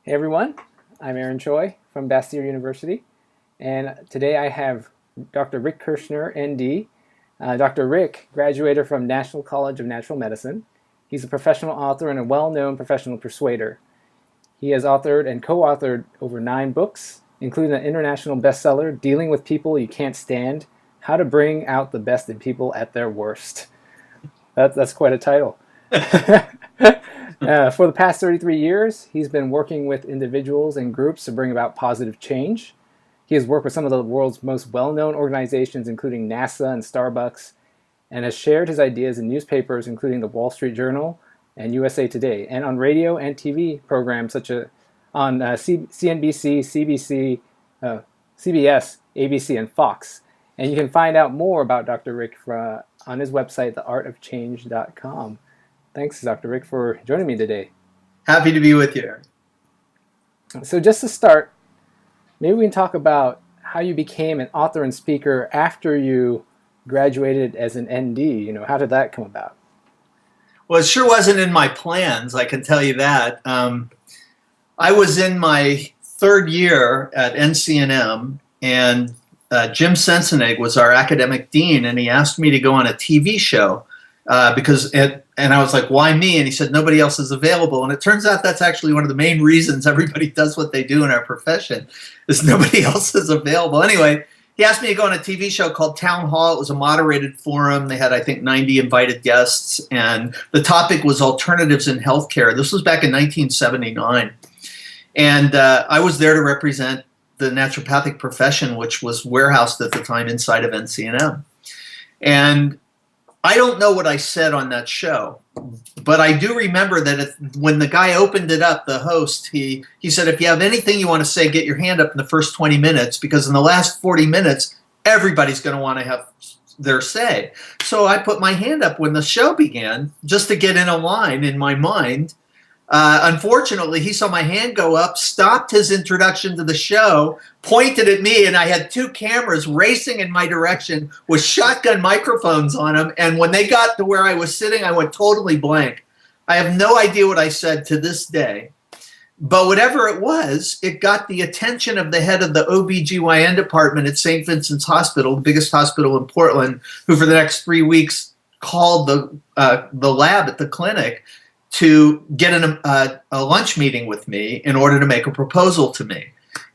Hey everyone, I'm Aaron Choi from Bastyr University, and today I have Dr. Rick Kirschner, ND. Dr. Rick graduated from National College of Natural Medicine. He's a professional author and a well-known professional persuader. He has authored and co-authored over 9 books, including an international bestseller, Dealing with People You Can't Stand, How to Bring Out the Best in People at Their Worst. That's quite a title. For the past 33 years, he's been working with individuals and groups to bring about positive change. He has worked with some of the world's most well-known organizations, including NASA and Starbucks, and has shared his ideas in newspapers, including the Wall Street Journal and USA Today, and on radio and TV programs such as on CNBC, CBC, CBS, ABC, and Fox. And you can find out more about Dr. Rick on his website, theartofchange.com. Thanks, Dr. Rick, for joining me today. Happy to be with you. So just to start, maybe we can talk about how you became an author and speaker after you graduated as an ND. How did that come about? Well, it sure wasn't in my plans, I can tell you that. I was in my third year at NCNM, and Jim Senseneg was our academic dean, and he asked me to go on a TV show and I was like, why me? And he said, nobody else is available. And it turns out that's actually one of the main reasons everybody does what they do in our profession, is nobody else is available. Anyway, he asked me to go on a TV show called Town Hall. It was a moderated forum. They had, I think, 90 invited guests. And the topic was alternatives in healthcare. This was back in 1979. And I was there to represent the naturopathic profession, which was warehoused at the time inside of NCNM. And I don't know what I said on that show, but I do remember that when the guy opened it up, the host, he said, if you have anything you want to say, get your hand up in the first 20 minutes, because in the last 40 minutes, everybody's going to want to have their say. So I put my hand up when the show began, just to get in a line in my mind. Unfortunately, he saw my hand go up, stopped his introduction to the show, pointed at me, and I had 2 cameras racing in my direction with shotgun microphones on them. And when they got to where I was sitting, I went totally blank. I have no idea what I said to this day. But whatever it was, it got the attention of the head of the OBGYN department at St. Vincent's Hospital, the biggest hospital in Portland, who for the next 3 weeks called the lab at the clinic to get a lunch meeting with me in order to make a proposal to me.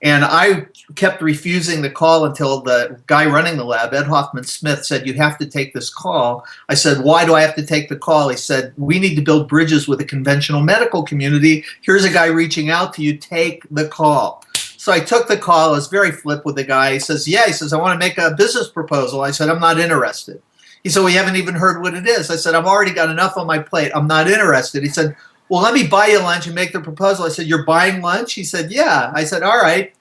And I kept refusing the call until the guy running the lab, Ed Hoffman-Smith, said, you have to take this call. I said, why do I have to take the call? He said, we need to build bridges with the conventional medical community. Here's a guy reaching out to you. Take the call. So I took the call. I was very flip with the guy. He says, yeah. He says, I want to make a business proposal. I said, I'm not interested. He said, well, you haven't even heard what it is. I said, I've already got enough on my plate. I'm not interested. He said, well, let me buy you lunch and make the proposal. I said, you're buying lunch? He said, yeah. I said, all right,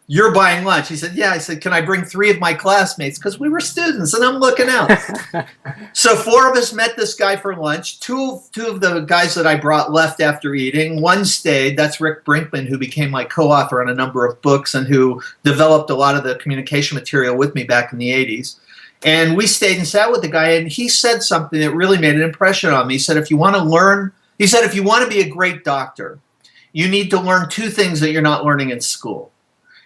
you're buying lunch. He said, yeah. I said, can I bring 3 of my classmates? Because we were students and I'm looking out. So 4 of us met this guy for lunch. Two of the guys that I brought left after eating. 1 stayed. That's Rick Brinkman, who became my co-author on a number of books and who developed a lot of the communication material with me back in the 80s. And we stayed and sat with the guy, and he said something that really made an impression on me. He said, if you want to be a great doctor, you need to learn 2 things that you're not learning in school.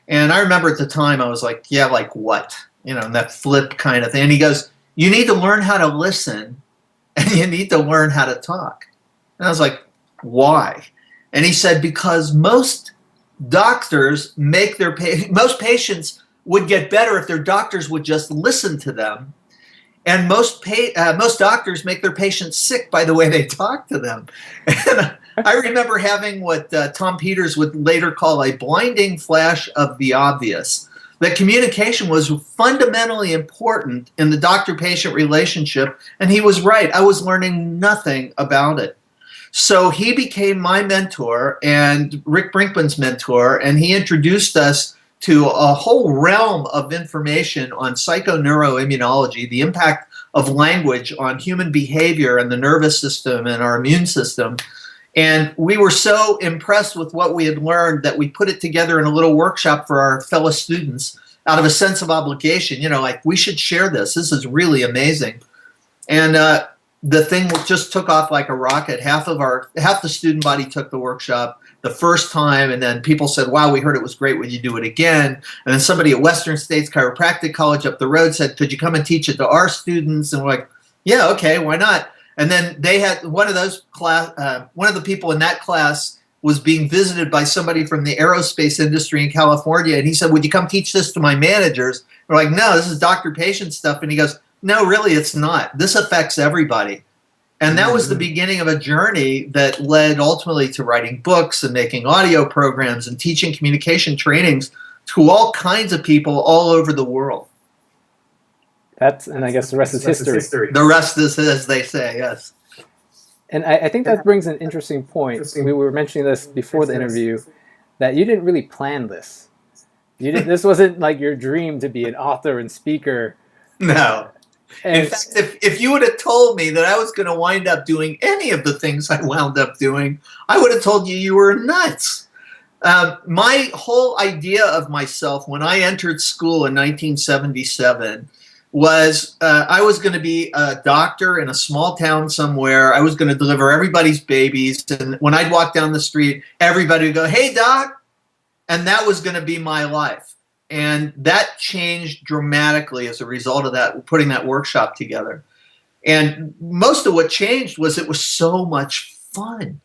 And I remember at the time, I was like, yeah, like what? That flip kind of thing. And he goes, you need to learn how to listen, and you need to learn how to talk. And I was like, why? And he said, because most doctors most patients would get better if their doctors would just listen to them. And most doctors make their patients sick by the way they talk to them. And I remember having what Tom Peters would later call a blinding flash of the obvious, that communication was fundamentally important in the doctor-patient relationship, and he was right. I was learning nothing about it. So he became my mentor and Rick Brinkman's mentor, and he introduced us to a whole realm of information on psychoneuroimmunology, the impact of language on human behavior and the nervous system and our immune system. And we were so impressed with what we had learned that we put it together in a little workshop for our fellow students out of a sense of obligation. Like, we should share this. This is really amazing. And the thing just took off like a rocket. Half the student body took the workshop. the first time, and then people said, wow, we heard it was great, would you do it again? And then somebody at Western States Chiropractic College up the road said, could you come and teach it to our students? And we're like, yeah, okay, why not? And then they had one of the people in that class was being visited by somebody from the aerospace industry in California, and he said, would you come teach this to my managers? We're like, no, this is doctor-patient stuff. And he goes, no, really, it's not. This affects everybody. And that was the beginning of a journey that led ultimately to writing books and making audio programs and teaching communication trainings to all kinds of people all over the world. And I guess the rest is history. The rest is, as they say, yes. And I think that brings an interesting point. We were mentioning this before the interview, that you didn't really plan this. This wasn't like your dream to be an author and speaker. No. In fact, if you would have told me that I was going to wind up doing any of the things I wound up doing, I would have told you were nuts. My whole idea of myself when I entered school in 1977 was I was going to be a doctor in a small town somewhere. I was going to deliver everybody's babies. And when I'd walk down the street, everybody would go, hey, doc. And that was going to be my life. And that changed dramatically as a result of that, putting that workshop together. And most of what changed was it was so much fun.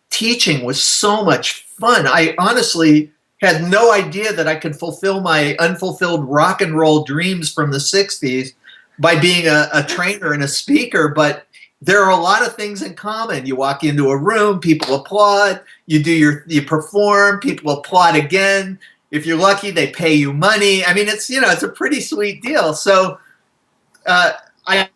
Teaching was so much fun. I honestly had no idea that I could fulfill my unfulfilled rock and roll dreams from the 60s by being a trainer and a speaker. But there are a lot of things in common. You walk into a room, people applaud, you perform, people applaud again. If you're lucky, they pay you money. I mean, it's a pretty sweet deal. So I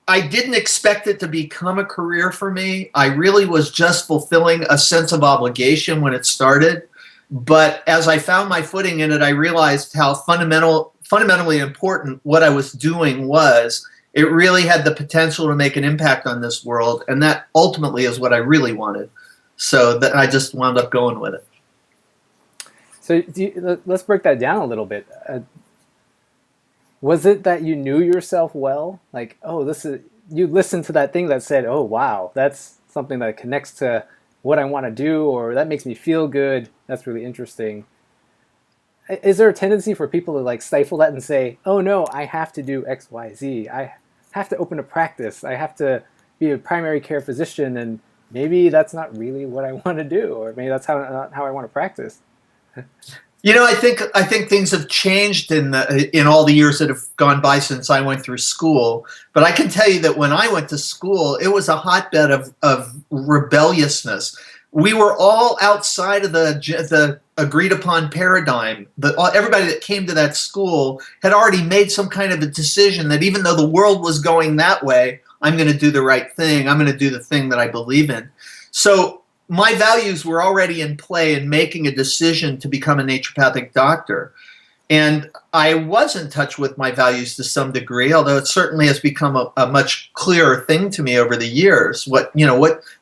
didn't expect it to become a career for me. I really was just fulfilling a sense of obligation when it started. But as I found my footing in it, I realized how fundamentally important what I was doing was. It really had the potential to make an impact on this world. And that ultimately is what I really wanted. So that I just wound up going with it. So let's break that down a little bit. Was it that you knew yourself well? Like, you listened to that thing that said, oh, wow, that's something that connects to what I want to do, or that makes me feel good. That's really interesting. Is there a tendency for people to like stifle that and say, oh, no, I have to do X, Y, Z. I have to open a practice. I have to be a primary care physician, and maybe that's not really what I want to do, or maybe that's not how I want to practice. I think things have changed in all the years that have gone by since I went through school. But I can tell you that when I went to school, it was a hotbed of rebelliousness. We were all outside of the agreed upon paradigm. Everybody that came to that school had already made some kind of a decision that even though the world was going that way, I'm going to do the right thing. I'm going to do the thing that I believe in. So my values were already in play in making a decision to become a naturopathic doctor. And I was in touch with my values to some degree, although it certainly has become a much clearer thing to me over the years. What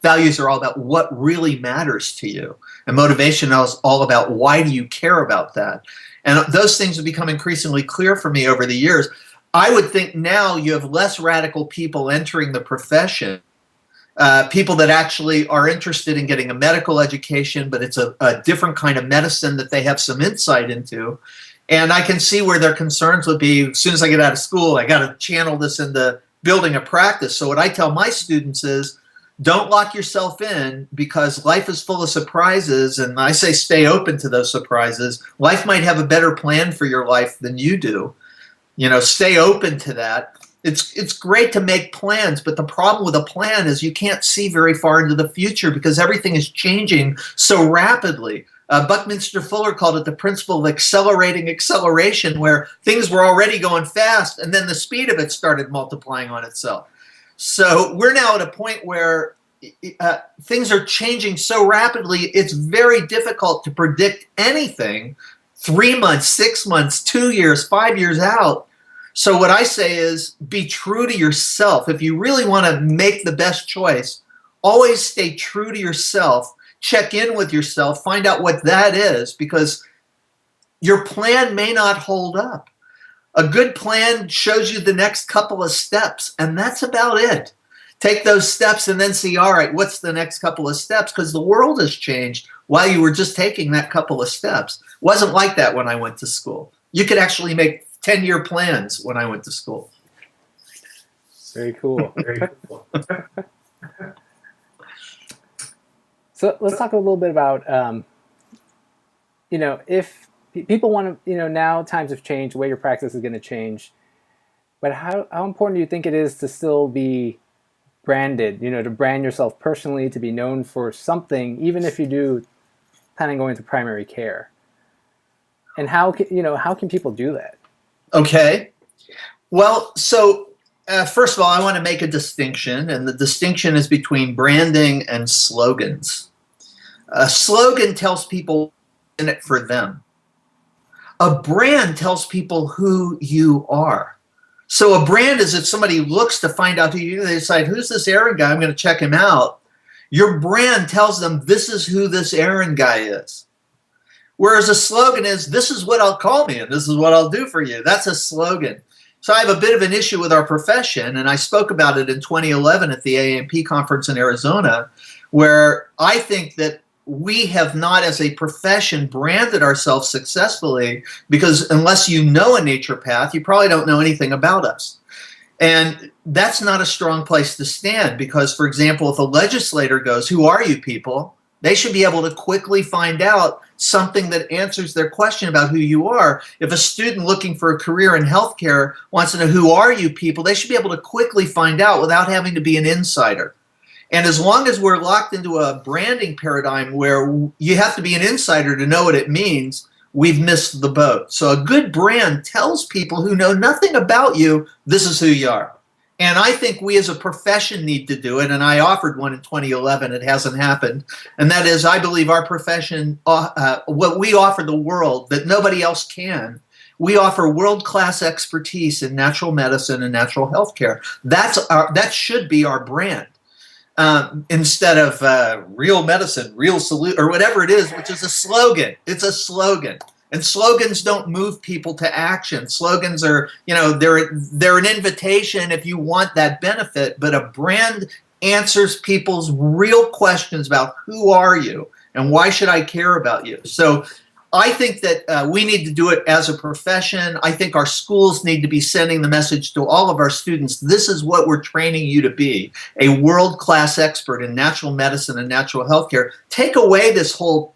values are all about, what really matters to you. And motivation is all about why do you care about that. And those things have become increasingly clear for me over the years. I would think now you have less radical people entering the profession. People that actually are interested in getting a medical education, but it's a different kind of medicine that they have some insight into. And I can see where their concerns would be, as soon as I get out of school, I got to channel this into building a practice. So what I tell my students is, don't lock yourself in, because life is full of surprises. And I say stay open to those surprises. Life might have a better plan for your life than you do. Stay open to that. It's great to make plans, but the problem with a plan is you can't see very far into the future because everything is changing so rapidly. Buckminster Fuller called it the principle of accelerating acceleration, where things were already going fast and then the speed of it started multiplying on itself. So we're now at a point where things are changing so rapidly, it's very difficult to predict anything 3 months, 6 months, 2 years, 5 years out. So what I say is be true to yourself. If you really want to make the best choice, always stay true to yourself. Check in with yourself. Find out what that is, because your plan may not hold up. A good plan shows you the next couple of steps, and that's about it. Take those steps and then see, all right, what's the next couple of steps? Because the world has changed. while you were just taking that couple of steps. It wasn't like that when I went to school. You could actually make 10-year plans when I went to school. Very cool. Very cool. So let's talk a little bit about, if people want to, now times have changed, the way your practice is going to change. But how important do you think it is to still be branded, to brand yourself personally, to be known for something, even if you do kind of go into primary care? And how can people do that? Okay. Well, so first of all, I want to make a distinction, and the distinction is between branding and slogans. A slogan tells people in it for them. A brand tells people who you are. So a brand is if somebody looks to find out who you are, they decide, who's this Aaron guy? I'm going to check him out. Your brand tells them this is who this Aaron guy is. Whereas a slogan is, this is what I'll call me and this is what I'll do for you. That's a slogan. So I have a bit of an issue with our profession, and I spoke about it in 2011 at the AAMP conference in Arizona, where I think that we have not, as a profession, branded ourselves successfully, because unless you know a naturopath, you probably don't know anything about us. And that's not a strong place to stand, because, for example, if a legislator goes, who are you people? They should be able to quickly find out something that answers their question about who you are. If a student looking for a career in healthcare wants to know who are you people, they should be able to quickly find out without having to be an insider. And as long as we're locked into a branding paradigm where you have to be an insider to know what it means, we've missed the boat. So a good brand tells people who know nothing about you, this is who you are. And I think we as a profession need to do it, and I offered one in 2011. It hasn't happened. And that is, I believe our profession, what we offer the world that nobody else can, we offer world-class expertise in natural medicine and natural health care. That should be our brand. Instead of real medicine, real solution, or whatever it is, which is a slogan. It's a slogan. And slogans don't move people to action. Slogans are, they're an invitation if you want that benefit, but a brand answers people's real questions about who are you and why should I care about you. So I think that we need to do it as a profession. I think our schools need to be sending the message to all of our students. This is what we're training you to be, a world-class expert in natural medicine and natural health care. Take away this whole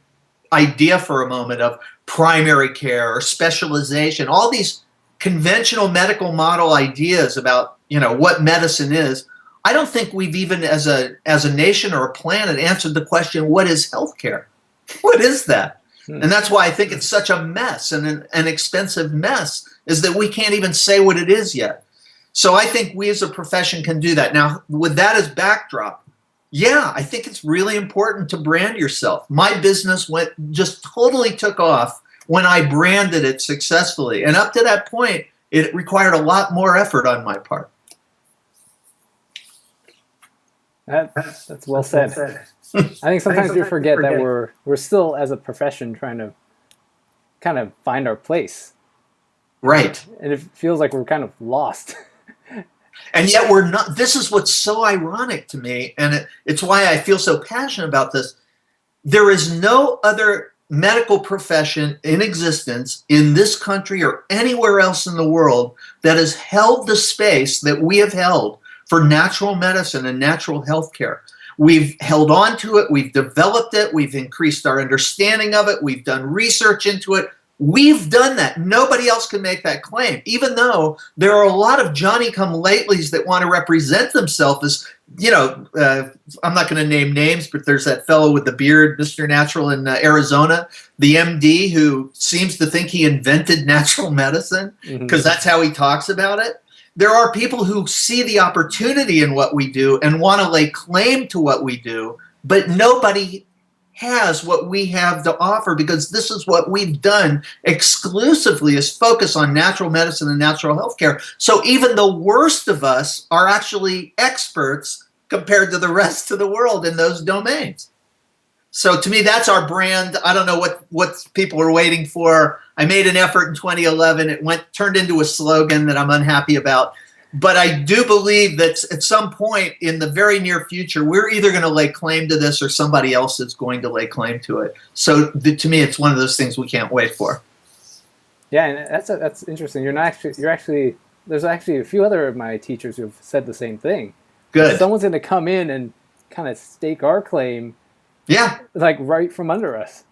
idea for a moment of primary care or specialization, all these conventional medical model ideas about, what medicine is. I don't think we've even as a nation or a planet answered the question, what is healthcare? What is that? And that's why I think it's such a mess, and an expensive mess, is that we can't even say what it is yet. So I think we as a profession can do that. Now, with that as backdrop, yeah, I think it's really important to brand yourself. My business just totally took off when I branded it successfully. And up to that point, it required a lot more effort on my part. That's well said. I think sometimes we forget that we're still, as a profession, trying to kind of find our place. Right. And it feels like we're kind of lost. And yet we're not. This is what's so ironic to me, and it's why I feel so passionate about this. There is no other medical profession in existence in this country or anywhere else in the world that has held the space that we have held for natural medicine and natural health care. We've held on to it, we've developed it, we've increased our understanding of it, we've done research into it. We've done that. Nobody else can make that claim, even though there are a lot of Johnny-come-latelys that want to represent themselves as, I'm not going to name names, but there's that fellow with the beard, Mr. Natural in Arizona, the MD who seems to think he invented natural medicine because that's how he talks about it. There are people who see the opportunity in what we do and want to lay claim to what we do, but nobody has what we have to offer, because this is what we've done exclusively, is focus on natural medicine and natural health care. So even the worst of us are actually experts compared to the rest of the world in those domains. So to me, that's our brand. I don't know what people are waiting for. I made an effort in 2011. It turned into a slogan that I'm unhappy about. But I do believe that at some point in the very near future, we're either going to lay claim to this or somebody else is going to lay claim to it. So to me, it's one of those things we can't wait for. Yeah, and that's interesting. There's actually a few other of my teachers who've said the same thing. Good. Someone's going to come in and kind of stake our claim, yeah, like right from under us.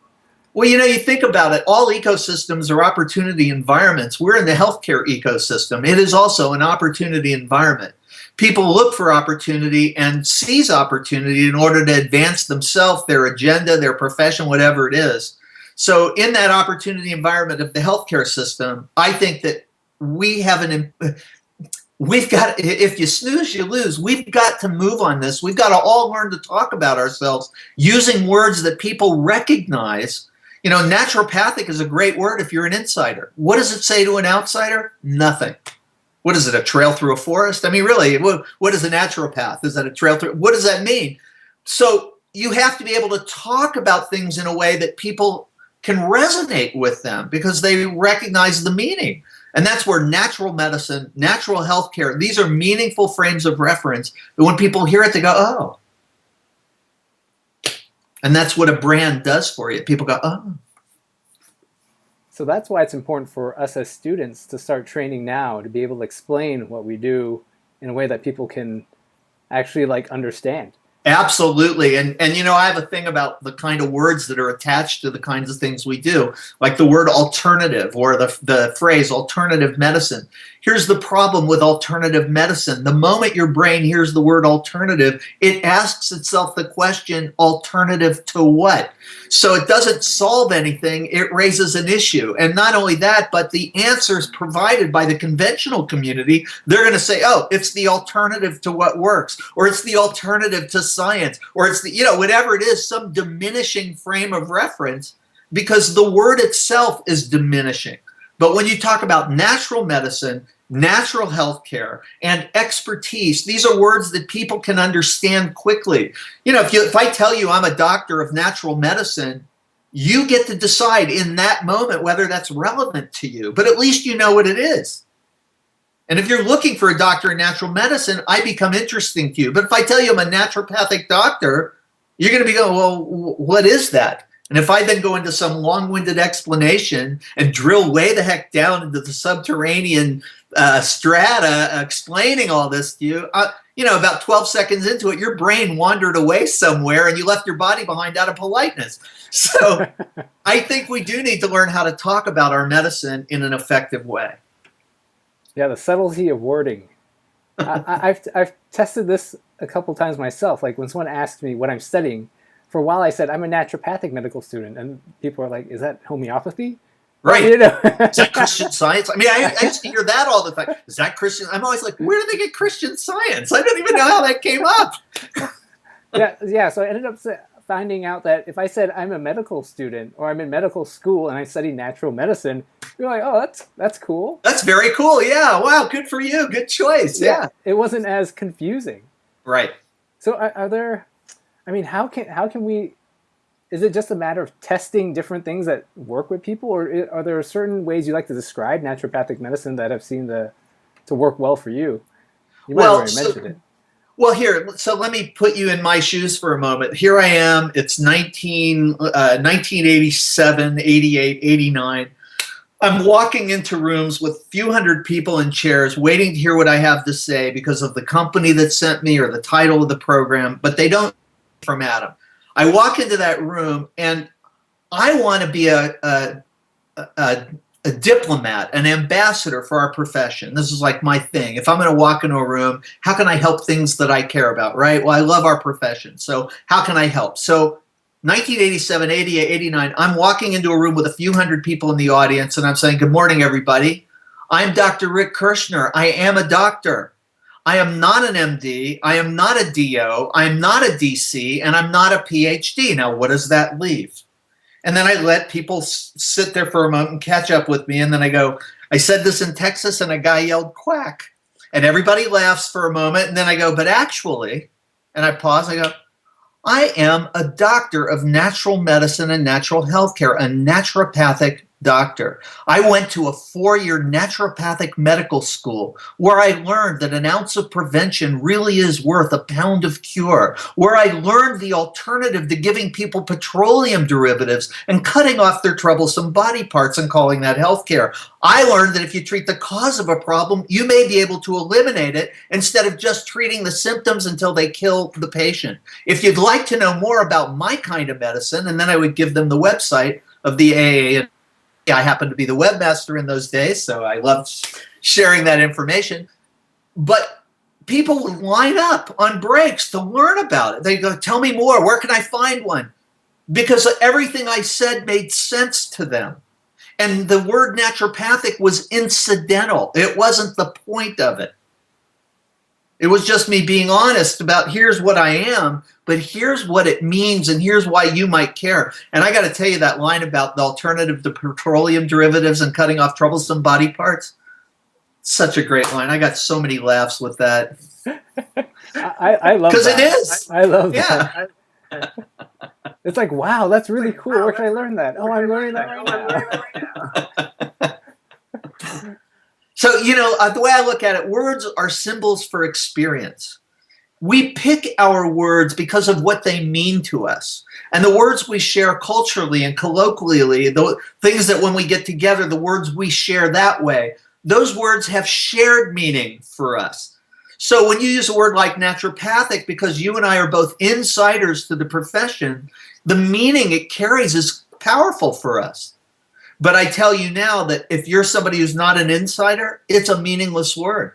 Well, you think about it, all ecosystems are opportunity environments. We're in the healthcare ecosystem. It is also an opportunity environment. People look for opportunity and seize opportunity in order to advance themselves, their agenda, their profession, whatever it is. So in that opportunity environment of the healthcare system, I think that we've got, if you snooze, you lose. We've got to move on this. We've got to all learn to talk about ourselves using words that people recognize. Naturopathic is a great word if you're an insider. What does it say to an outsider? Nothing. What is it, a trail through a forest? I mean, really, what is a naturopath? Is that a trail through? What does that mean? So you have to be able to talk about things in a way that people can resonate with them because they recognize the meaning. And that's where natural medicine, natural healthcare, these are meaningful frames of reference that when people hear it, they go, oh. And that's what a brand does for you. People go, oh. So that's why it's important for us as students to start training now to be able to explain what we do in a way that people can actually understand. Absolutely. And I have a thing about the kind of words that are attached to the kinds of things we do, like the word alternative or the phrase alternative medicine. Here's the problem with alternative medicine. The moment your brain hears the word alternative, it asks itself the question, alternative to what? So it doesn't solve anything, it raises an issue. And not only that, but the answers provided by the conventional community, they're going to say, oh, it's the alternative to what works, or it's the alternative to science, or it's the, whatever it is, some diminishing frame of reference, because the word itself is diminishing. But when you talk about natural medicine, natural health care, and expertise, these are words that people can understand quickly. If I tell you I'm a doctor of natural medicine, you get to decide in that moment whether that's relevant to you, but at least you know what it is. And if you're looking for a doctor in natural medicine, I become interesting to you. But if I tell you I'm a naturopathic doctor, you're going to be going, well, what is that? And if I then go into some long-winded explanation and drill way the heck down into the subterranean strata explaining all this to you, about 12 seconds into it, your brain wandered away somewhere and you left your body behind out of politeness. So I think we do need to learn how to talk about our medicine in an effective way. Yeah, the subtlety of wording. I've tested this a couple times myself. Like when someone asked me what I'm studying, for a while I said I'm a naturopathic medical student, and people are like, "Is that homeopathy?" Right. Is that Christian Science? I mean, I used to hear that all the time. Is that Christian? I'm always like, where do they get Christian Science? I don't even know how that came up. Yeah. So I ended up finding out that if I said I'm a medical student or I'm in medical school and I study natural medicine, you're like, oh, that's cool. That's very cool. Yeah. Wow. Good for you. Good choice. Yeah. It wasn't as confusing. Right. So are there? I mean, how can we? Is it just a matter of testing different things that work with people, or are there certain ways you like to describe naturopathic medicine that have seemed to work well for you? You might have already mentioned it. Well, so let me put you in my shoes for a moment. Here I am. It's 1987, 88, 89. I'm walking into rooms with a few hundred people in chairs waiting to hear what I have to say because of the company that sent me or the title of the program, but they don't from Adam. I walk into that room and I want to be a diplomat, an ambassador for our profession. This is like my thing. If I'm going to walk into a room, how can I help things that I care about, right? Well, I love our profession. So how can I help? So 1987, 88, 89, I'm walking into a room with a few hundred people in the audience and I'm saying, good morning, everybody. I'm Dr. Rick Kirschner. I am a doctor. I am not an MD, I am not a DO, I am not a DC, and I'm not a PhD. Now, what does that leave? And then I let people sit there for a moment and catch up with me, and then I go, I said this in Texas, and a guy yelled, quack. And everybody laughs for a moment, and then I go, but actually, and I pause, I go, I am a doctor of natural medicine and natural health care, a naturopathic doctor. I went to a 4-year naturopathic medical school where I learned that an ounce of prevention really is worth a pound of cure, where I learned the alternative to giving people petroleum derivatives and cutting off their troublesome body parts and calling that healthcare. I learned that if you treat the cause of a problem, you may be able to eliminate it instead of just treating the symptoms until they kill the patient. If you'd like to know more about my kind of medicine, and then I would give them the website of the AA. I happened to be the webmaster in those days, so I loved sharing that information. But people would line up on breaks to learn about it. They go, tell me more. Where can I find one? Because everything I said made sense to them. And the word naturopathic was incidental. It wasn't the point of it. It was just me being honest about here's what I am, but here's what it means, and here's why you might care. And I got to tell you, that line about the alternative to petroleum derivatives and cutting off troublesome body parts, such a great line. I got so many laughs with that. I love that. Because it is. I love that. It's like, wow, that's really cool. Where can I learn that? Oh, I'm learning that right now. So, the way I look at it, words are symbols for experience. We pick our words because of what they mean to us. And the words we share culturally and colloquially, the things that when we get together, the words we share that way, those words have shared meaning for us. So when you use a word like naturopathic, because you and I are both insiders to the profession, the meaning it carries is powerful for us. But I tell you now that if you're somebody who's not an insider, it's a meaningless word.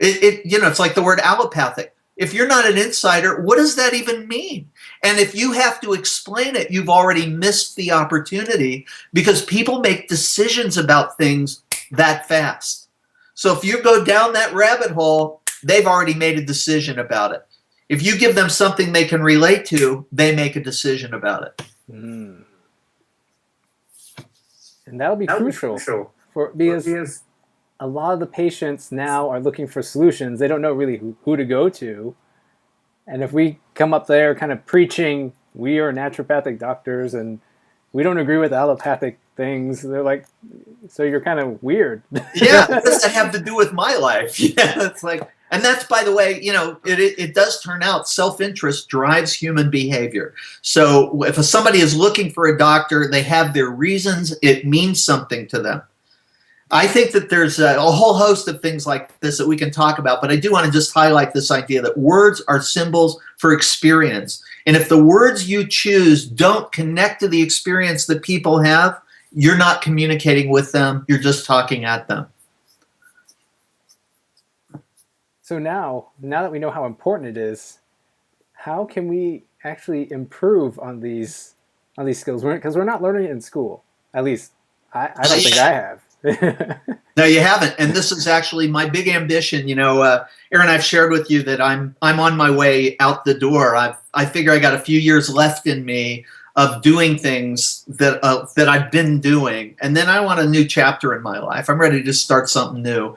It's like the word allopathic. If you're not an insider, what does that even mean? And if you have to explain it, you've already missed the opportunity, because people make decisions about things that fast. So if you go down that rabbit hole, they've already made a decision about it. If you give them something they can relate to, they make a decision about it. Mm. And that'll be crucial because a lot of the patients now are looking for solutions. They don't know really who to go to. And if we come up there kind of preaching, we are naturopathic doctors and we don't agree with allopathic things, they're like, so you're kind of weird. Yeah, what does that have to do with my life? Yeah, it's like, and that's, by the way, it does turn out self-interest drives human behavior. So if somebody is looking for a doctor, they have their reasons, it means something to them. I think that there's a whole host of things like this that we can talk about, but I do want to just highlight this idea that words are symbols for experience. And if the words you choose don't connect to the experience that people have, you're not communicating with them, you're just talking at them. So now that we know how important it is, how can we actually improve on these skills? Because we're not learning it in school. At least I don't think I have. No, you haven't. And this is actually my big ambition. Aaron, I've shared with you that I'm on my way out the door. I figure I got a few years left in me of doing things that I've been doing, and then I want a new chapter in my life. I'm ready to start something new.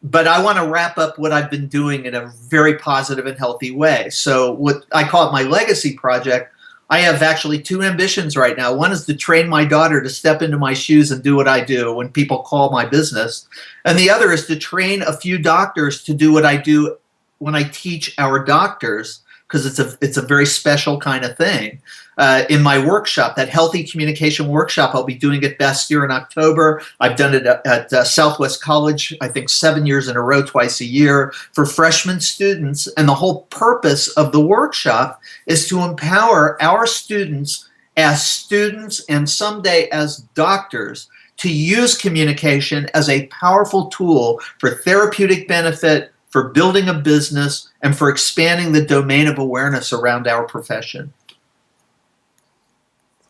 But I want to wrap up what I've been doing in a very positive and healthy way. So what I call it my legacy project, I have actually two ambitions right now. One is to train my daughter to step into my shoes and do what I do when people call my business. And the other is to train a few doctors to do what I do when I teach our doctors, because it's a very special kind of thing. In my workshop, that healthy communication workshop, I'll be doing it best year in October. I've done it at Southwest College, I think 7 years in a row, twice a year for freshman students. And the whole purpose of the workshop is to empower our students and someday as doctors to use communication as a powerful tool for therapeutic benefit, for building a business, and for expanding the domain of awareness around our profession.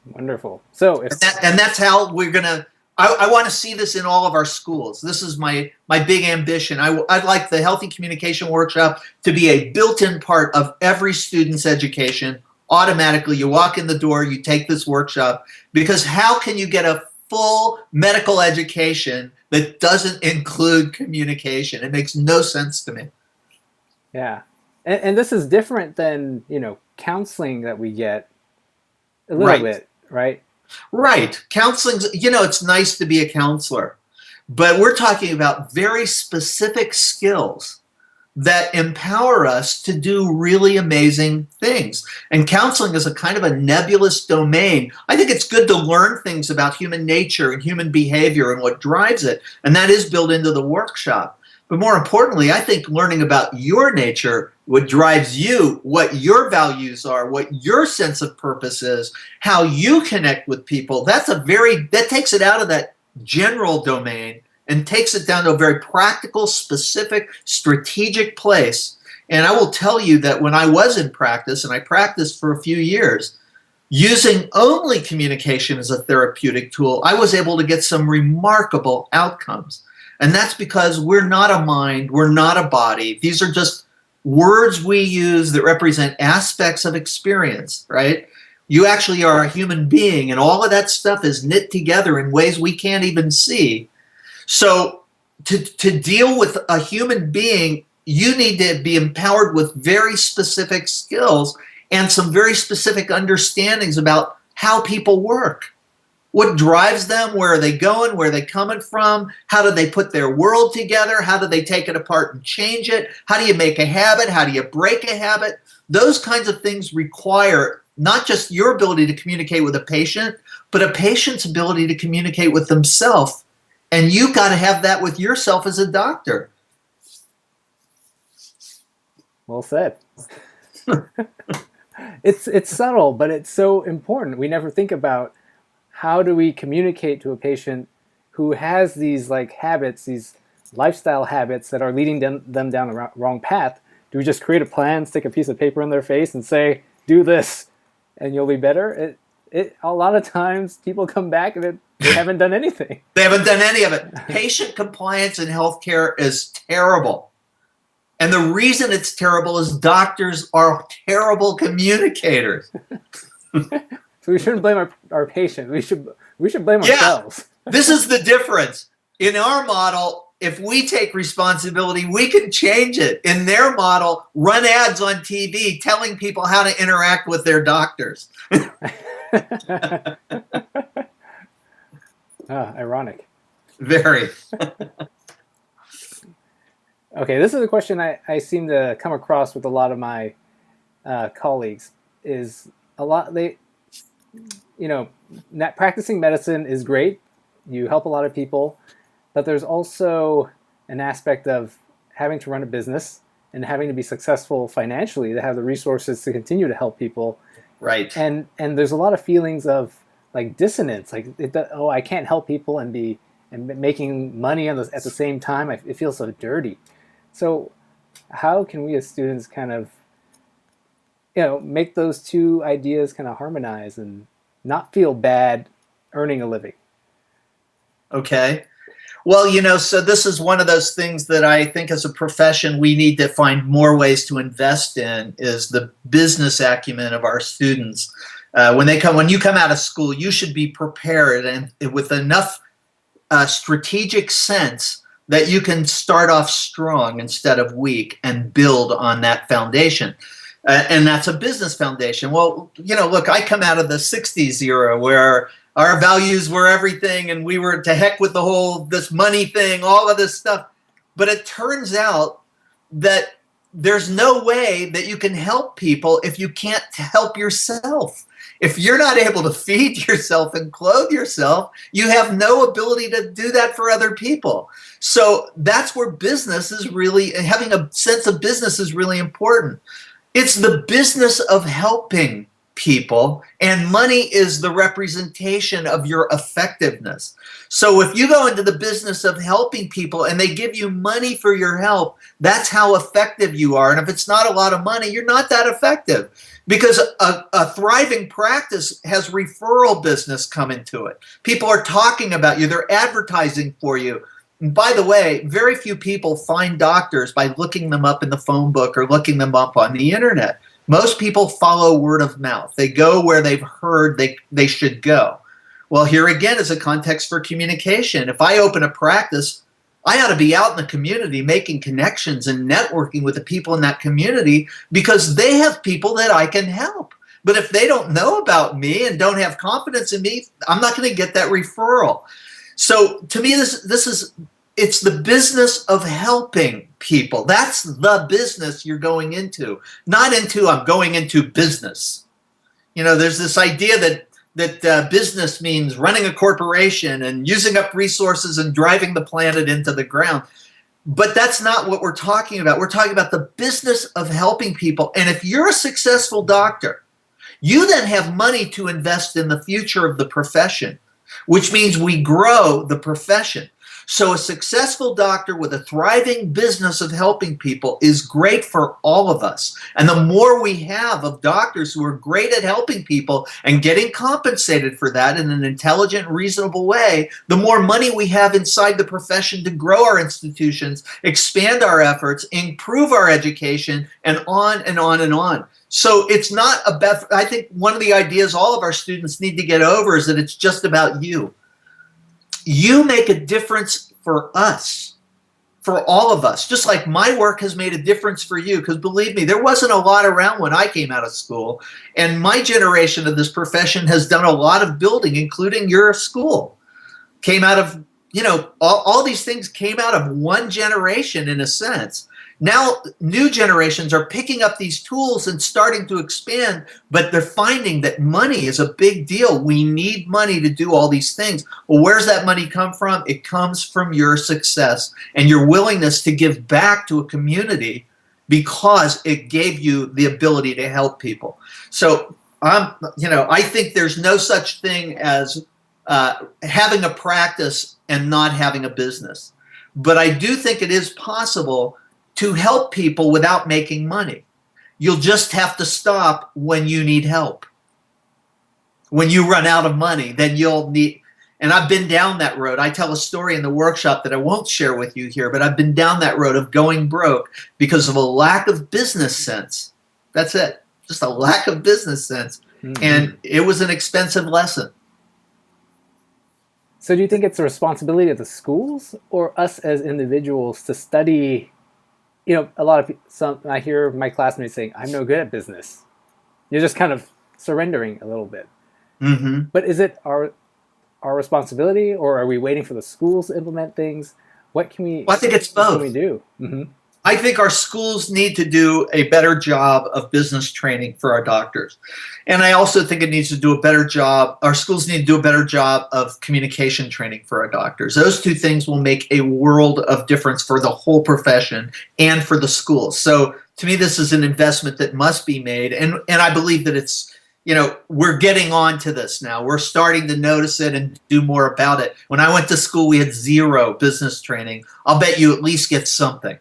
Wonderful. So that's how we're going to, I want to see this in all of our schools. This is my big ambition. I'd like the Healthy Communication Workshop to be a built-in part of every student's education. Automatically, you walk in the door, you take this workshop, because how can you get a full medical education that doesn't include communication? It makes no sense to me. Yeah. And this is different than, counseling that we get a little bit, right? Right. Counseling's, it's nice to be a counselor, but we're talking about very specific skills that empower us to do really amazing things. And counseling is a kind of a nebulous domain. I think it's good to learn things about human nature and human behavior and what drives it, and that is built into the workshop. But more importantly, I think learning about your nature, what drives you, what your values are, what your sense of purpose is, how you connect with people, that takes it out of that general domain and takes it down to a very practical, specific, strategic place. And I will tell you that when I was in practice, and I practiced for a few years, using only communication as a therapeutic tool, I was able to get some remarkable outcomes. And that's because we're not a mind, we're not a body. These are just words we use that represent aspects of experience, right? You actually are a human being, and all of that stuff is knit together in ways we can't even see. So to deal with a human being, you need to be empowered with very specific skills and some very specific understandings about how people work. What drives them? Where are they going? Where are they coming from? How do they put their world together? How do they take it apart and change it? How do you make a habit? How do you break a habit? Those kinds of things require not just your ability to communicate with a patient, but a patient's ability to communicate with themselves. And you've got to have that with yourself as a doctor. Well said. It's subtle, but it's so important. We never think about how do we communicate to a patient who has these habits, these lifestyle habits that are leading them down the wrong path. Do we just create a plan, stick a piece of paper in their face and say, do this and you'll be better? A lot of times people come back and they haven't done anything. They haven't done any of it. Patient compliance in healthcare is terrible. And the reason it's terrible is doctors are terrible communicators. So we shouldn't blame our patients. We should blame ourselves. This is the difference. In our model, if we take responsibility, we can change it. In their model, run ads on TV telling people how to interact with their doctors. Ironic. Very. Okay, this is a question I seem to come across with a lot of my colleagues. Is a lot practicing medicine is great. You help a lot of people, but there's also an aspect of having to run a business and having to be successful financially to have the resources to continue to help people. Right. And there's a lot of feelings of dissonance, I can't help people and making money at the same time. It feels so dirty. So how can we as students kind of make those two ideas kind of harmonize and not feel bad earning a living? Okay. Well, so this is one of those things that I think as a profession we need to find more ways to invest in, is the business acumen of our students. When you come out of school, you should be prepared and with enough strategic sense that you can start off strong instead of weak and build on that foundation. And that's a business foundation. Well, look, I come out of the 60s era where our values were everything and we were to heck with this money thing, all of this stuff. But it turns out that there's no way that you can help people if you can't help yourself. If you're not able to feed yourself and clothe yourself, you have no ability to do that for other people. So that's where having a sense of business is really important. It's the business of helping people, and money is the representation of your effectiveness. So if you go into the business of helping people and they give you money for your help, that's how effective you are. And if it's not a lot of money, you're not that effective, because a thriving practice has referral business coming to it. People are talking about you. They're advertising for you. And by the way, very few people find doctors by looking them up in the phone book or looking them up on the internet. Most people follow word of mouth. They go where they've heard they should go. Well, here again is a context for communication. If I open a practice, I ought to be out in the community making connections and networking with the people in that community, because they have people that I can help. But if they don't know about me and don't have confidence in me, I'm not going to get that referral. So to me, it's the business of helping people. That's the business you're going into, not into I'm going into business. There's this idea that business means running a corporation and using up resources and driving the planet into the ground. But that's not what we're talking about. We're talking about the business of helping people. And if you're a successful doctor, you then have money to invest in the future of the profession, which means we grow the profession. So a successful doctor with a thriving business of helping people is great for all of us. And the more we have of doctors who are great at helping people and getting compensated for that in an intelligent, reasonable way, the more money we have inside the profession to grow our institutions, expand our efforts, improve our education, and on and on and on. So it's not about, I think one of the ideas all of our students need to get over is that it's just about you. You make a difference for us, for all of us, just like my work has made a difference for you. Because believe me, there wasn't a lot around when I came out of school. And my generation of this profession has done a lot of building, including your school. Came out of, all these things came out of one generation in a sense. Now, new generations are picking up these tools and starting to expand, but they're finding that money is a big deal. We need money to do all these things. Well, where's that money come from? It comes from your success and your willingness to give back to a community because it gave you the ability to help people. So, I think there's no such thing as having a practice and not having a business. But I do think it is possible to help people without making money. You'll just have to stop when you need help. When you run out of money, then you'll need, and I've been down that road. I tell a story in the workshop that I won't share with you here, but I've been down that road of going broke because of a lack of business sense. That's it. Just a lack of business sense. Mm-hmm. And it was an expensive lesson. So do you think it's a responsibility of the schools or us as individuals to study? A lot of I hear my classmates saying, I'm no good at business. You're just kind of surrendering a little bit. Mm-hmm. But is it our responsibility, or are we waiting for the schools to implement things? What can we? Well, I think it's both. What can we do? Mm-hmm. I think our schools need to do a better job of business training for our doctors. And I also think it needs to do a better job, our schools need to do a better job of communication training for our doctors. Those two things will make a world of difference for the whole profession and for the schools. So to me, this is an investment that must be made. And I believe that it's, we're getting on to this now. We're starting to notice it and do more about it. When I went to school, we had zero business training. I'll bet you at least get something.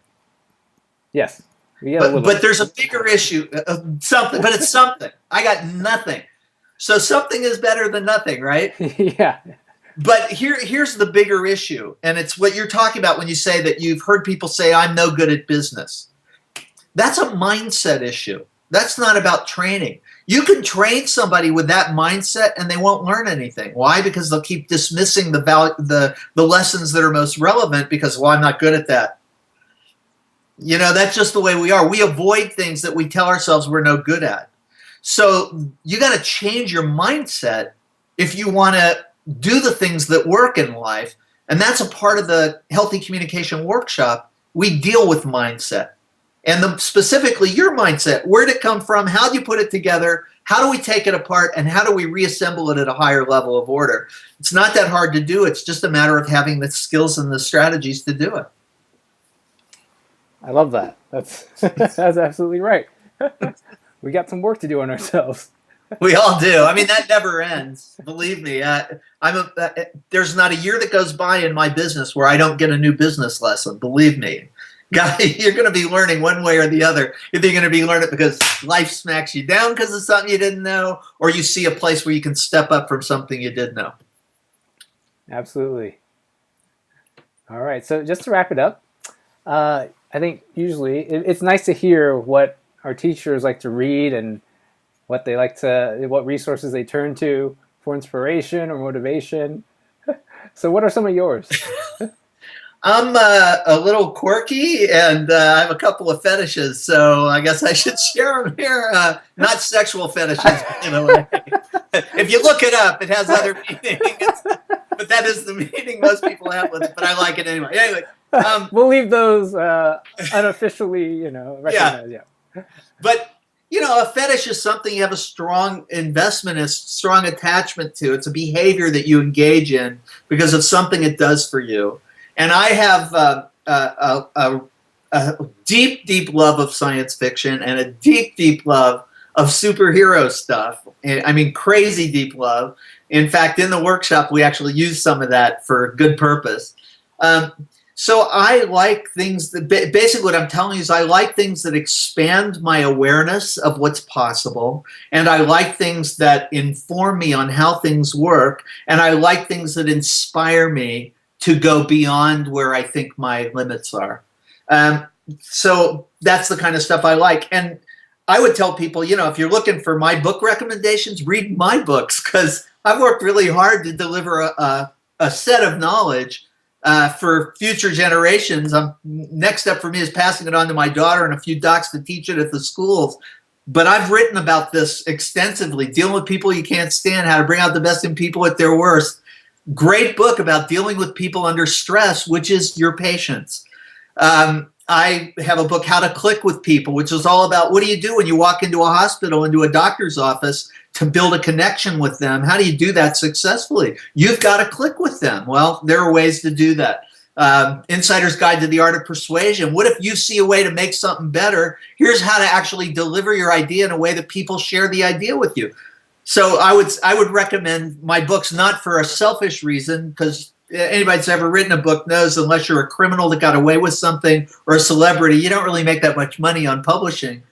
Yes. But there's a bigger issue, something, but it's something. I got nothing. So something is better than nothing, right? Yeah. But here's the bigger issue. And it's what you're talking about when you say that you've heard people say, I'm no good at business. That's a mindset issue. That's not about training. You can train somebody with that mindset and they won't learn anything. Why? Because they'll keep dismissing the lessons that are most relevant because, well, I'm not good at that. That's just the way we are. We avoid things that we tell ourselves we're no good at. So you got to change your mindset if you want to do the things that work in life. And that's a part of the Healthy Communication Workshop. We deal with mindset. And specifically your mindset. Where did it come from? How do you put it together? How do we take it apart? And how do we reassemble it at a higher level of order? It's not that hard to do. It's just a matter of having the skills and the strategies to do it. I love that. That's absolutely right. We got some work to do on ourselves. We all do. I mean, that never ends. Believe me. There's not a year that goes by in my business where I don't get a new business lesson. Believe me. You're going to be learning one way or the other. Either you're going to be learning because life smacks you down because of something you didn't know, or you see a place where you can step up from something you did know. Absolutely. All right. So just to wrap it up, I think usually it's nice to hear what our teachers like to read and what resources they turn to for inspiration or motivation. So what are some of yours? I'm a little quirky, and I have a couple of fetishes, so I guess I should share them here. Not sexual fetishes, by the way. If you look it up, it has other meanings, but that is the meaning most people have with it. But I like it anyway. Anyway, We'll leave those unofficially, recognized. yeah. Yeah. But a fetish is something you have a strong investment, a strong attachment to. It's a behavior that you engage in because of something it does for you. And I have a deep, deep love of science fiction and a deep, deep love of superhero stuff. I mean, crazy deep love. In fact, in the workshop, we actually use some of that for good purpose. So I like things that, basically what I'm telling you is I like things that expand my awareness of what's possible. And I like things that inform me on how things work. And I like things that inspire me to go beyond where I think my limits are. So that's the kind of stuff I like. And I would tell people, if you're looking for my book recommendations, read my books, because I've worked really hard to deliver a set of knowledge for future generations. Next step for me is passing it on to my daughter and a few docs to teach it at the schools. But I've written about this extensively, dealing with people you can't stand, how to bring out the best in people at their worst. Great book about dealing with people under stress, which is your patience. I have a book, How to Click with People, which is all about what do you do when you walk into a hospital, into a doctor's office to build a connection with them? How do you do that successfully? You've got to click with them. Well, there are ways to do that. Insider's Guide to the Art of Persuasion. What if you see a way to make something better? Here's how to actually deliver your idea in a way that people share the idea with you. So I would recommend my books, not for a selfish reason, because anybody that's ever written a book knows unless you're a criminal that got away with something or a celebrity, you don't really make that much money on publishing.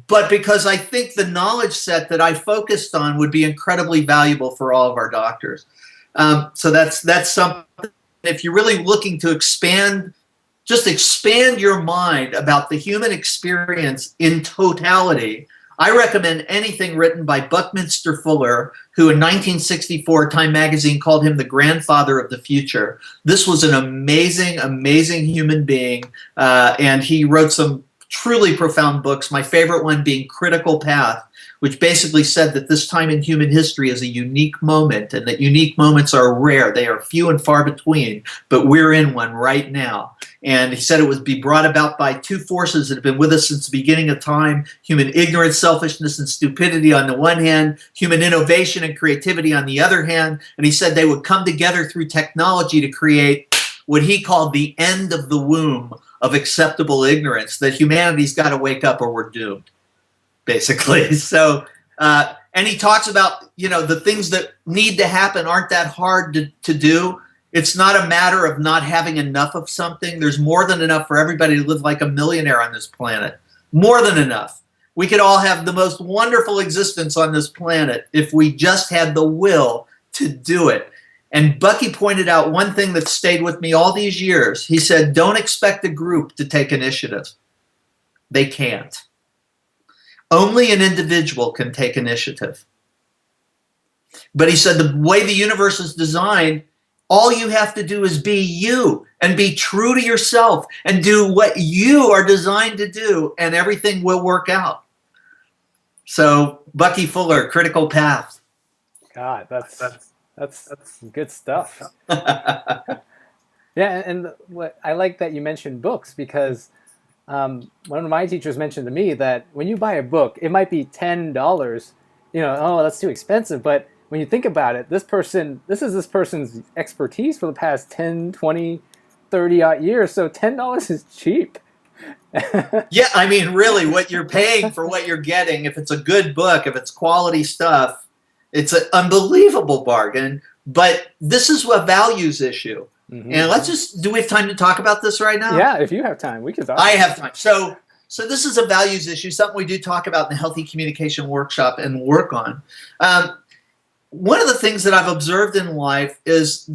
But because I think the knowledge set that I focused on would be incredibly valuable for all of our doctors. So that's something. If you're really looking to expand your mind about the human experience in totality, I recommend anything written by Buckminster Fuller, who in 1964 Time magazine called him the grandfather of the future. This was an amazing, amazing human being, and he wrote some truly profound books, my favorite one being Critical Path, which basically said that this time in human history is a unique moment and that unique moments are rare. They are few and far between, but we're in one right now. And he said it would be brought about by two forces that have been with us since the beginning of time: human ignorance, selfishness, and stupidity on the one hand, human innovation and creativity on the other hand. And he said they would come together through technology to create what he called the end of the womb of acceptable ignorance, that humanity's got to wake up or we're doomed, basically. So, and he talks about, the things that need to happen aren't that hard to do. It's not a matter of not having enough of something. There's more than enough for everybody to live like a millionaire on this planet. More than enough. We could all have the most wonderful existence on this planet if we just had the will to do it. And Bucky pointed out one thing that stayed with me all these years. He said, don't expect a group to take initiative. They can't. Only an individual can take initiative. But he said the way the universe is designed, all you have to do is be you and be true to yourself and do what you are designed to do, and everything will work out. So Bucky Fuller, Critical Path. God, that's good stuff. Yeah, and what I like that you mentioned books, because one of my teachers mentioned to me that when you buy a book, it might be $10. Oh, that's too expensive. But when you think about it, this is this person's expertise for the past 10, 20, 30 odd years. So $10 is cheap. Yeah, I mean, really, what you're paying for what you're getting, if it's a good book, if it's quality stuff, it's an unbelievable bargain. But this is a values issue. Mm-hmm. And do we have time to talk about this right now? Yeah, if you have time, we can talk. I have time. So this is a values issue, something we do talk about in the Healthy Communication Workshop and work on. One of the things that I've observed in life is,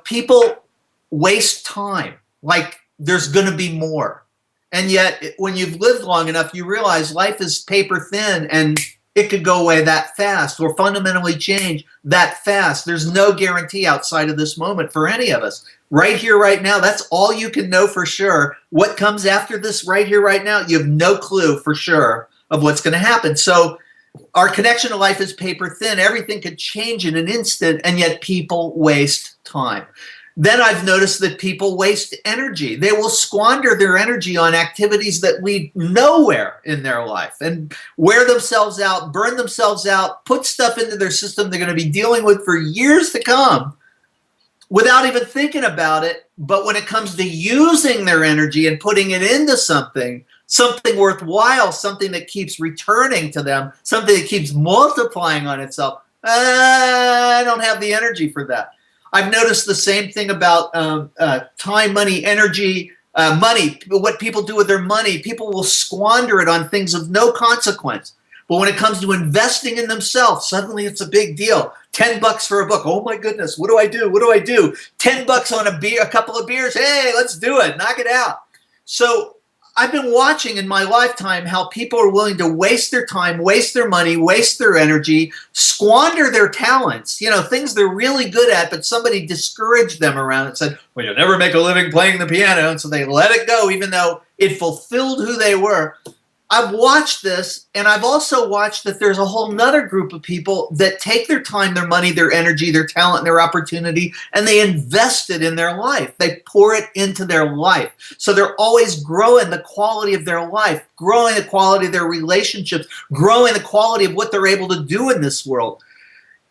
people waste time. Like there's going to be more. And yet when you've lived long enough, you realize life is paper thin and it could go away that fast or fundamentally change that fast. There's no guarantee outside of this moment for any of us. Right here, right now, that's all you can know for sure. What comes after this right here, right now, you have no clue for sure of what's going to happen. So our connection to life is paper thin. Everything could change in an instant, and yet people waste time. Then I've noticed that people waste energy. They will squander their energy on activities that lead nowhere in their life and wear themselves out, burn themselves out, put stuff into their system they're going to be dealing with for years to come without even thinking about it. But when it comes to using their energy and putting it into something worthwhile, something that keeps returning to them, something that keeps multiplying on itself, I don't have the energy for that. I've noticed the same thing about time, money, energy, money, what people do with their money. People will squander it on things of no consequence. But when it comes to investing in themselves, suddenly it's a big deal. $10 for a book. Oh my goodness, what do I do? What do I do? $10 on a beer, a couple of beers. Hey, let's do it. Knock it out. So I've been watching in my lifetime how people are willing to waste their time, waste their money, waste their energy, squander their talents, things they're really good at, but somebody discouraged them around and said, well, you'll never make a living playing the piano. And so they let it go, even though it fulfilled who they were. I've watched this, and I've also watched that there's a whole nother group of people that take their time, their money, their energy, their talent, and their opportunity, and they invest it in their life. They pour it into their life. So they're always growing the quality of their life, growing the quality of their relationships, growing the quality of what they're able to do in this world.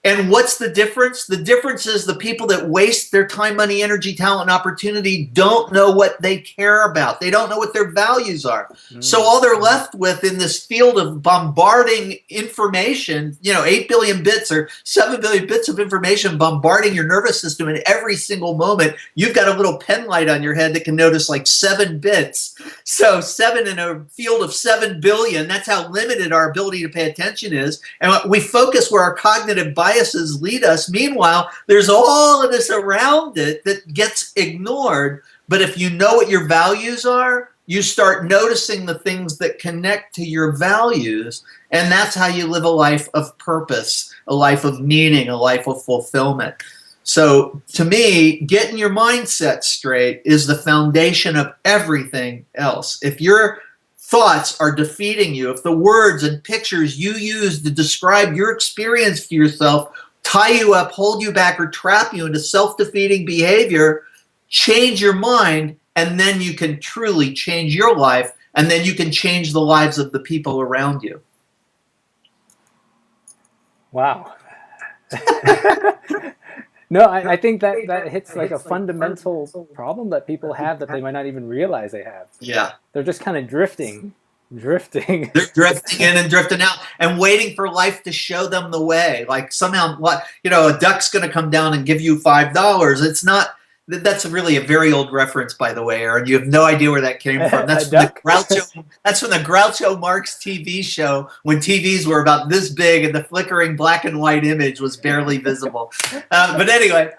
And what's the difference? The difference is the people that waste their time, money, energy, talent, and opportunity don't know what they care about. They don't know what their values are. So all they're left with in this field of bombarding information, 8 billion bits or 7 billion bits of information bombarding your nervous system in every single moment. You've got a little pen light on your head that can notice like 7 bits. So 7 in a field of 7 billion, that's how limited our ability to pay attention is. And we focus where our cognitive biases lead us. Meanwhile, there's all of this around it that gets ignored. But if you know what your values are, you start noticing the things that connect to your values. And that's how you live a life of purpose, a life of meaning, a life of fulfillment. So to me, getting your mindset straight is the foundation of everything else. If your thoughts are defeating you, if the words and pictures you use to describe your experience to yourself tie you up, hold you back, or trap you into self-defeating behavior, change your mind, and then you can truly change your life, and then you can change the lives of the people around you. Wow. No, I think that hits like a fundamental problem that people have that they might not even realize they have. Yeah. They're just kind of drifting. They're drifting in and drifting out and waiting for life to show them the way. Like somehow, a duck's going to come down and give you $5. It's not. That's really a very old reference, by the way, Aaron. You have no idea where that came from. That's from the Groucho Marx TV show when TVs were about this big and the flickering black and white image was barely visible. But anyway,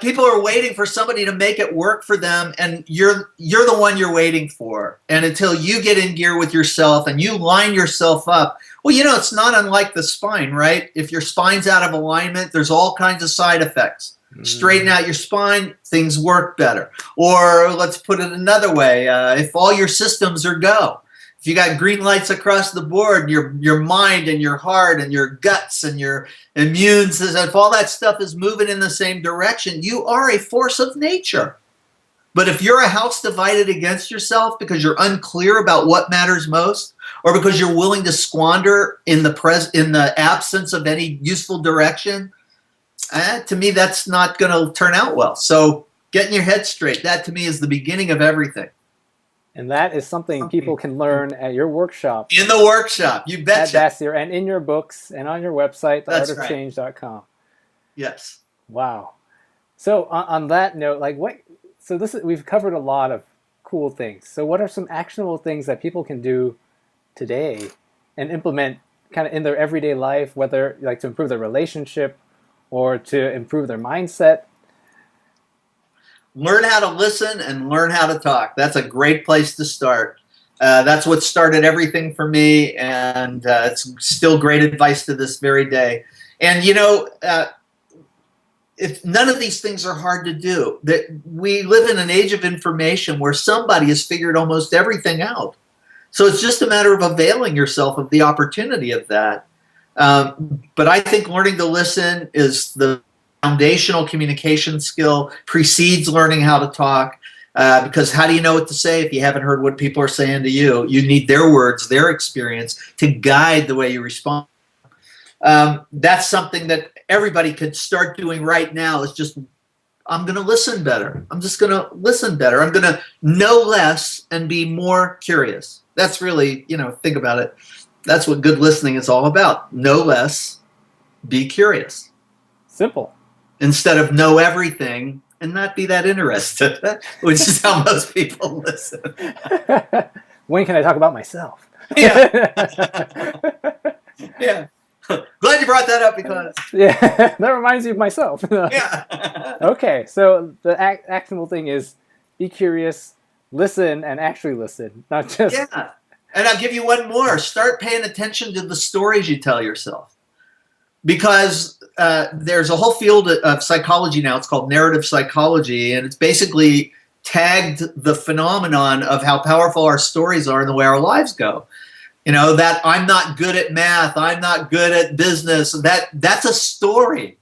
people are waiting for somebody to make it work for them, and you're the one you're waiting for. And until you get in gear with yourself and you line yourself up, well, it's not unlike the spine, right? If your spine's out of alignment, there's all kinds of side effects. Straighten out your spine, things work better. Or let's put it another way, if all your systems are go, if you got green lights across the board, your mind and your heart and your guts and your immune system, if all that stuff is moving in the same direction, you are a force of nature. But if you're a house divided against yourself because you're unclear about what matters most, or because you're willing to squander in the absence of any useful direction, to me, that's not going to turn out well. So getting your head straight, that to me is the beginning of everything. And that is something people can learn at your workshop. In the workshop, you betcha. At Bassier, and in your books and on your website, theartofchange.com. Yes. Wow. So on that note, we've covered a lot of cool things. So what are some actionable things that people can do today and implement kind of in their everyday life, whether like to improve their relationship or to improve their mindset? Learn how to listen and learn how to talk. That's a great place to start. That's what started everything for me, and it's still great advice to this very day. And if none of these things are hard to do, that we live in an age of information where somebody has figured almost everything out. So it's just a matter of availing yourself of the opportunity of that. But I think learning to listen is the foundational communication skill, precedes learning how to talk. Because how do you know what to say if you haven't heard what people are saying to you? You need their words, their experience to guide the way you respond. That's something that everybody could start doing right now, is just, I'm going to listen better. I'm just going to listen better. I'm going to know less and be more curious. That's really, think about it. That's what good listening is all about. Know less, be curious. Simple. Instead of know everything and not be that interested, which is how most people listen. When can I talk about myself? Yeah. Yeah. Glad you brought that up, because yeah, that reminds me of myself. yeah. Okay, so the actionable thing is be curious, listen, and actually listen, not just. Yeah. And I'll give you one more. Start paying attention to the stories you tell yourself. Because there's a whole field of psychology now. It's called narrative psychology, and it's basically tagged the phenomenon of how powerful our stories are and the way our lives go. That I'm not good at math, I'm not good at business, that's a story.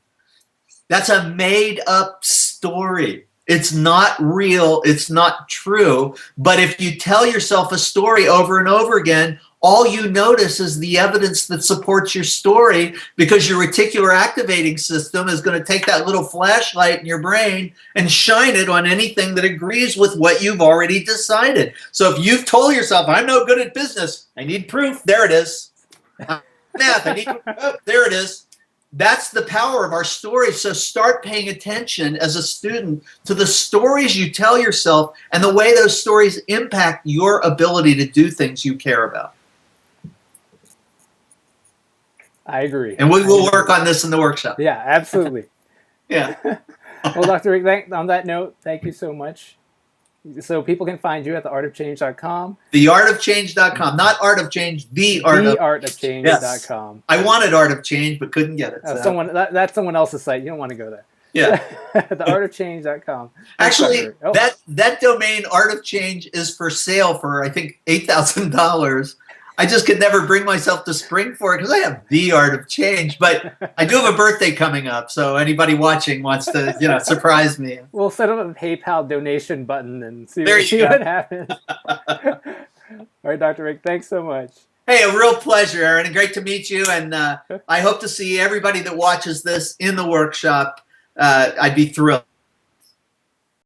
That's a made up story. It's not real, it's not true. But if you tell yourself a story over and over again, all you notice is the evidence that supports your story, because your reticular activating system is going to take that little flashlight in your brain and shine it on anything that agrees with what you've already decided. So if you've told yourself, I'm no good at business, I need proof, there it is. Math, I need proof, there it is. That's the power of our stories. So start paying attention as a student to the stories you tell yourself and the way those stories impact your ability to do things you care about. I agree. And we will work on this in the workshop. Yeah, absolutely. Yeah. Well, Dr. Rick, on that note, thank you so much. So people can find you at theartofchange.com. Theartofchange.com. Not Art of Change, theartofchange.com. Yes. I wanted Art of Change, but couldn't get it. So. That's someone else's site. You don't want to go there. Yeah. theartofchange.com. Actually, that domain, Art of Change, is for sale for, I think, $8,000. I just could never bring myself to spring for it because I have the Art of Change. But I do have a birthday coming up, so anybody watching wants to, surprise me. We'll set up a PayPal donation button and see what happens. All right, Dr. Rick, thanks so much. Hey, a real pleasure, Aaron, and great to meet you. And I hope to see everybody that watches this in the workshop. I'd be thrilled.